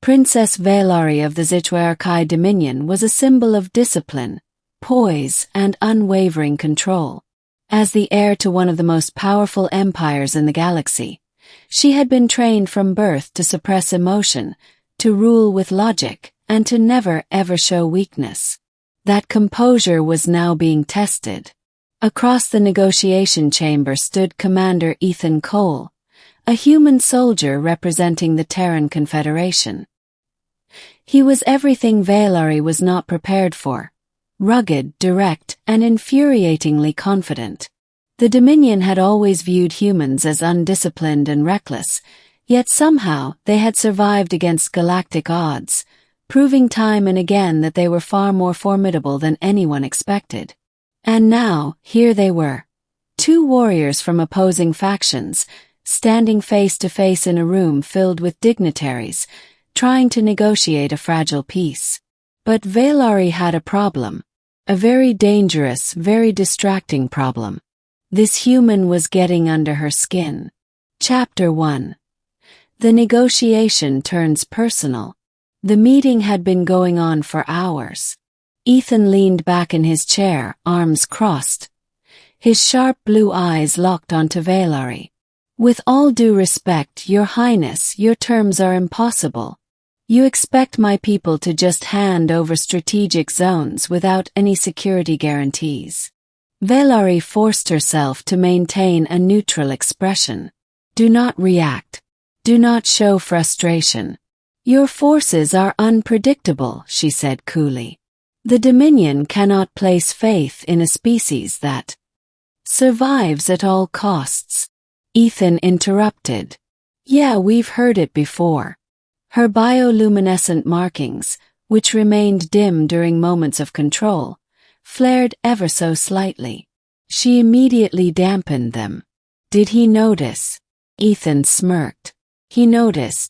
Princess Vael'ari of the Zhyr'kai Dominion was a symbol of discipline, poise, and unwavering control. As the heir to one of the most powerful empires in the galaxy, she had been trained from birth to suppress emotion, to rule with logic, and to never ever show weakness. That composure was now being tested. Across the negotiation chamber stood Commander Ethan Cole, a human soldier representing the Terran Confederation. He was everything Vael'ari was not prepared for: rugged, direct, and infuriatingly confident. The Dominion had always viewed humans as undisciplined and reckless, yet somehow they had survived against galactic odds, proving time and again that they were far more formidable than anyone expected. And now, here they were, two warriors from opposing factions, standing face to face in a room filled with dignitaries, trying to negotiate a fragile peace. But Vael'ari had a problem. A very dangerous, very distracting problem. This human was getting under her skin. Chapter 1. The negotiation turns personal. The meeting had been going on for hours. Ethan leaned back in his chair, arms crossed. His sharp blue eyes locked onto Vael'ari. "With all due respect, Your Highness, your terms are impossible. You expect my people to just hand over strategic zones without any security guarantees." Vael'ari forced herself to maintain a neutral expression. "Do not react. Do not show frustration. Your forces are unpredictable," she said coolly. "The Dominion cannot place faith in a species that survives at all costs." Ethan interrupted. "Yeah, we've heard it before." Her bioluminescent markings, which remained dim during moments of control, flared ever so slightly. She immediately dampened them. Did he notice? Ethan smirked. He noticed.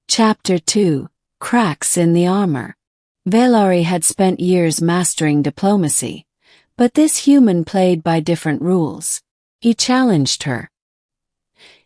Chapter 2. Cracks in the armor. Vael'ari had spent years mastering diplomacy, but this human played by different rules. He challenged her.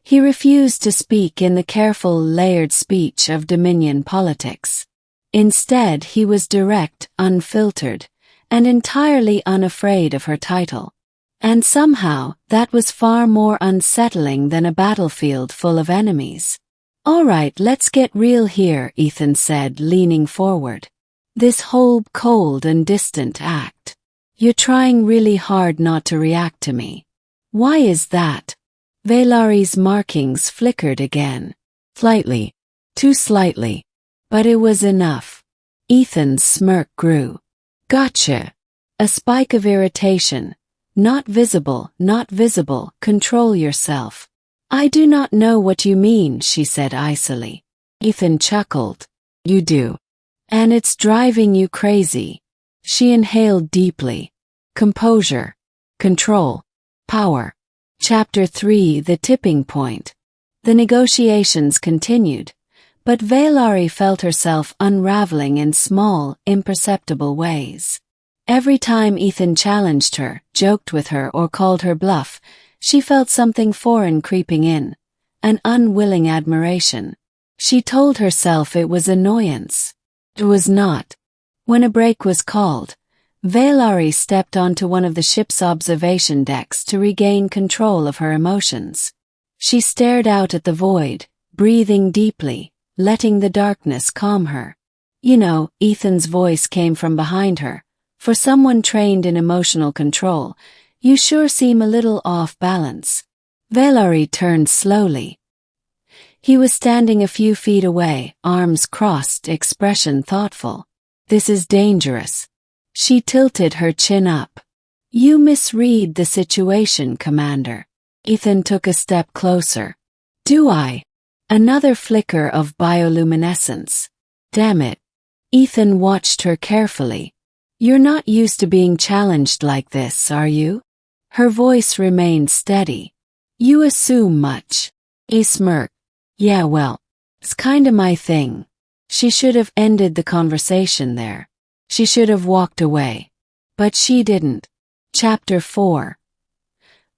He refused to speak in the careful, layered speech of Dominion politics. Instead, he was direct, unfiltered, and entirely unafraid of her title. And somehow, that was far more unsettling than a battlefield full of enemies. "All right, let's get real here," Ethan said, leaning forward. "This whole cold and distant act. You're trying really hard not to react to me. Why is that?" Vael'ari's markings flickered again. Slightly. Too slightly. But it was enough. Ethan's smirk grew. "Gotcha." A spike of irritation. "Not visible, not visible, control yourself." "I do not know what you mean," she said icily. Ethan chuckled. "You do. And it's driving you crazy." She inhaled deeply. Composure. Control. Power. Chapter 3. The Tipping Point. The negotiations continued, but Vael'ari felt herself unraveling in small, imperceptible ways. Every time Ethan challenged her, joked with her, or called her bluff, she felt something foreign creeping in, an unwilling admiration. She told herself it was annoyance. It was not. When a break was called, Vael'ari stepped onto one of the ship's observation decks to regain control of her emotions. She stared out at the void, breathing deeply, letting the darkness calm her. "You know," Ethan's voice came from behind her, "for someone trained in emotional control, you sure seem a little off balance." Vael'ari turned slowly. He was standing a few feet away, arms crossed, expression thoughtful. "This is dangerous." She tilted her chin up. "You misread the situation, Commander." Ethan took a step closer. "Do I?" Another flicker of bioluminescence. "Damn it." Ethan watched her carefully. "You're not used to being challenged like this, are you?" Her voice remained steady. "You assume much." He smirked. "Yeah, well, it's kinda my thing." She should have ended the conversation there. She should have walked away. But she didn't. Chapter 4.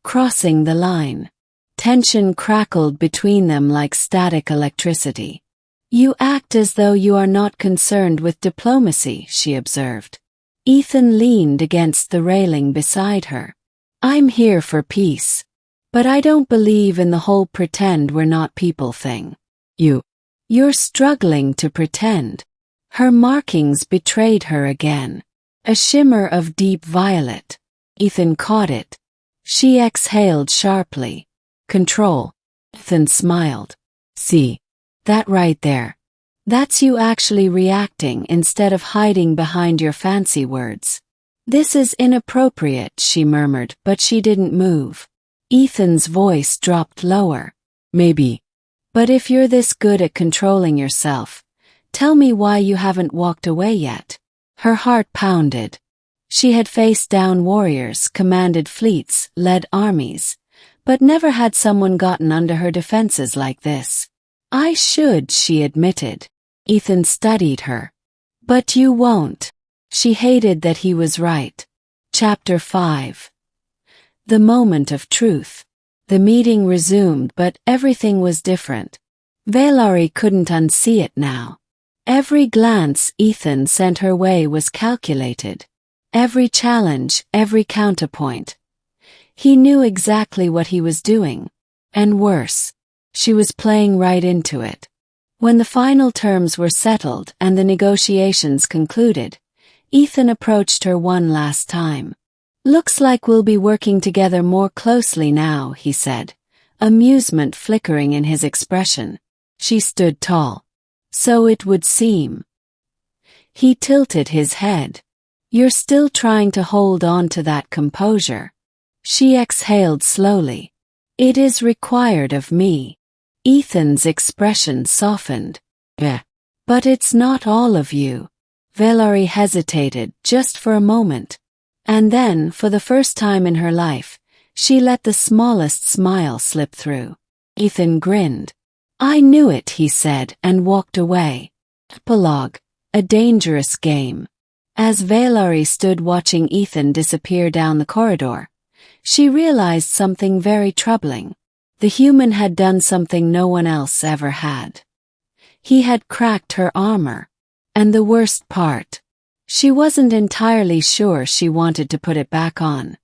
Crossing the line. Tension crackled between them like static electricity. You act as though you are not concerned with diplomacy, she observed. Ethan leaned against the railing beside her. I'm here for peace. But I don't believe in the whole pretend we're not people thing. You're struggling to pretend. Her markings betrayed her again. A shimmer of deep violet. Ethan caught it. She exhaled sharply. Control. Ethan smiled. See? That right there. That's you actually reacting instead of hiding behind your fancy words. This is inappropriate, she murmured, but she didn't move. Ethan's voice dropped lower. Maybe. But if you're this good at controlling yourself, tell me why you haven't walked away yet. Her heart pounded. She had faced down warriors, commanded fleets, led armies, but never had someone gotten under her defenses like this. I should, she admitted. Ethan studied her. But you won't. She hated that he was right. Chapter 5. The moment of truth. The meeting resumed, but everything was different. Vael'ari couldn't unsee it now. Every glance Ethan sent her way was calculated. Every challenge, every counterpoint. He knew exactly what he was doing. And worse, she was playing right into it. When the final terms were settled and the negotiations concluded, Ethan approached her one last time. Looks like we'll be working together more closely now, he said, amusement flickering in his expression. She stood tall. So it would seem. He tilted his head. You're still trying to hold on to that composure. She exhaled slowly. It is required of me. Ethan's expression softened. But it's not all of you. Vael'ari hesitated just for a moment. And then, for the first time in her life, she let the smallest smile slip through. Ethan grinned. I knew it, he said, and walked away. Epilogue. A dangerous game. As Vael'ari stood watching Ethan disappear down the corridor, she realized something very troubling. The human had done something no one else ever had. He had cracked her armor. And the worst part, she wasn't entirely sure she wanted to put it back on.